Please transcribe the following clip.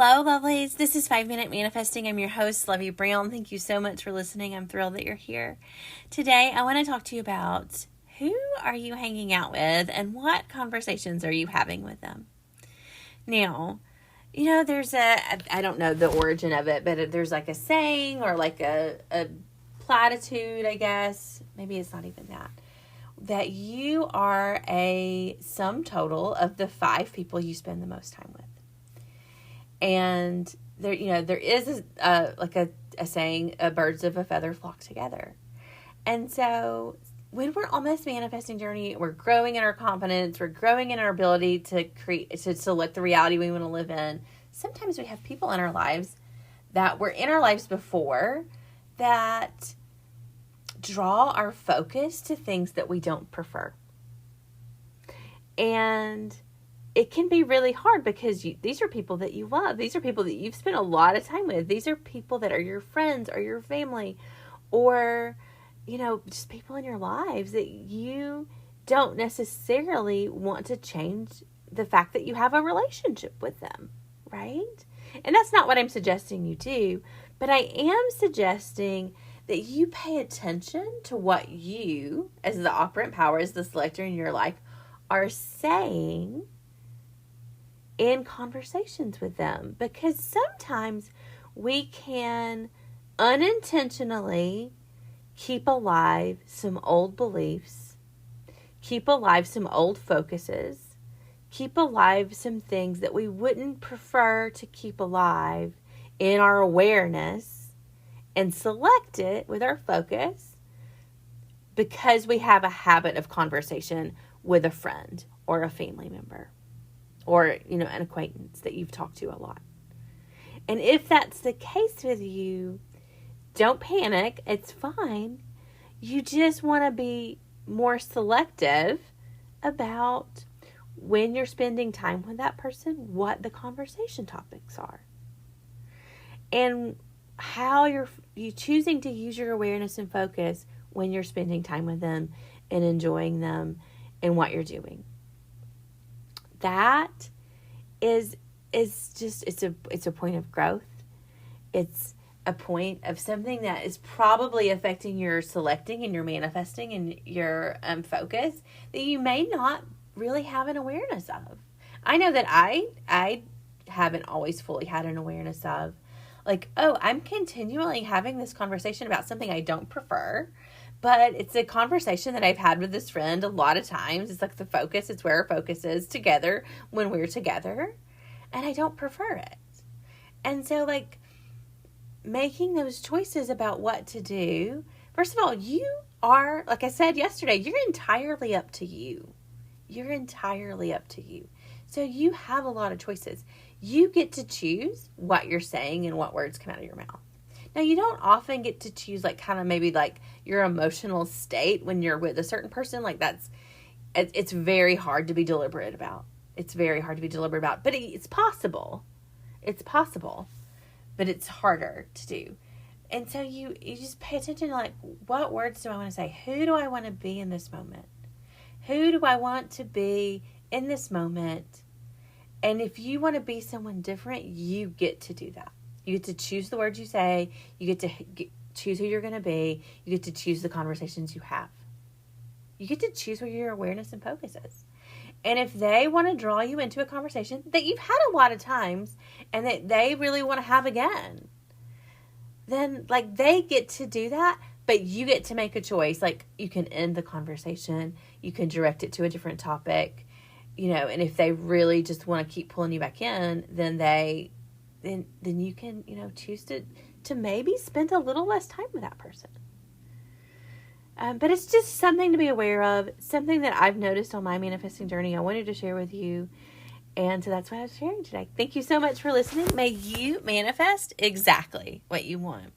Hello, lovelies. This is 5 Minute Manifesting. I'm your host, Lovey Brown. Thank you so much for listening. I'm thrilled that you're here. Today, I want to talk to you about who are you hanging out with and what conversations are you having with them. Now, there's I don't know the origin of it, but there's like a saying or like a platitude, I guess. Maybe it's not even that you are a sum total of the 5 people you spend the most time with. And there is a saying, birds of a feather flock together. And so when we're on this manifesting journey, we're growing in our confidence, we're growing in our ability to select the reality we want to live in. Sometimes we have people in our lives that were in our lives before that draw our focus to things that we don't prefer. And it can be really hard because these are people that you love. These are people that you've spent a lot of time with. These are people that are your friends or your family or, just people in your lives that you don't necessarily want to change the fact that you have a relationship with them, right? And that's not what I'm suggesting you do, but I am suggesting that you pay attention to what you, as the operant power, as the selector in your life, are saying in conversations with them, because sometimes we can unintentionally keep alive some old beliefs, keep alive some old focuses, keep alive some things that we wouldn't prefer to keep alive in our awareness and select it with our focus because we have a habit of conversation with a friend or a family member. Or, an acquaintance that you've talked to a lot. And if that's the case with you, don't panic. It's fine. You just want to be more selective about when you're spending time with that person, what the conversation topics are. And how you choosing to use your awareness and focus when you're spending time with them and enjoying them and what you're doing. That is just, it's a point of growth. It's a point of something that is probably affecting your selecting and your manifesting and your focus that you may not really have an awareness of. I know that I haven't always fully had an awareness of, I'm continually having this conversation about something I don't prefer. But it's a conversation that I've had with this friend a lot of times. It's like the focus. It's where our focus is together when we're together. And I don't prefer it. And so, making those choices about what to do. First of all, you are, like I said yesterday, you're entirely up to you. You're entirely up to you. So you have a lot of choices. You get to choose what you're saying and what words come out of your mouth. Now, you don't often get to choose your emotional state when you're with a certain person. It's very hard to be deliberate about. It's very hard to be deliberate about, but it's possible. It's possible, but it's harder to do. And so you just pay attention to what words do I want to say? Who do I want to be in this moment? Who do I want to be in this moment? And if you want to be someone different, you get to do that. You get to choose the words you say. You get to choose who you're going to be. You get to choose the conversations you have. You get to choose where your awareness and focus is. And if they want to draw you into a conversation that you've had a lot of times and that they really want to have again, then they get to do that, but you get to make a choice. You can end the conversation. You can direct it to a different topic, and if they really just want to keep pulling you back in, then you can, choose to maybe spend a little less time with that person. But it's just something to be aware of, something that I've noticed on my manifesting journey I wanted to share with you. And so that's what I was sharing today. Thank you so much for listening. May you manifest exactly what you want.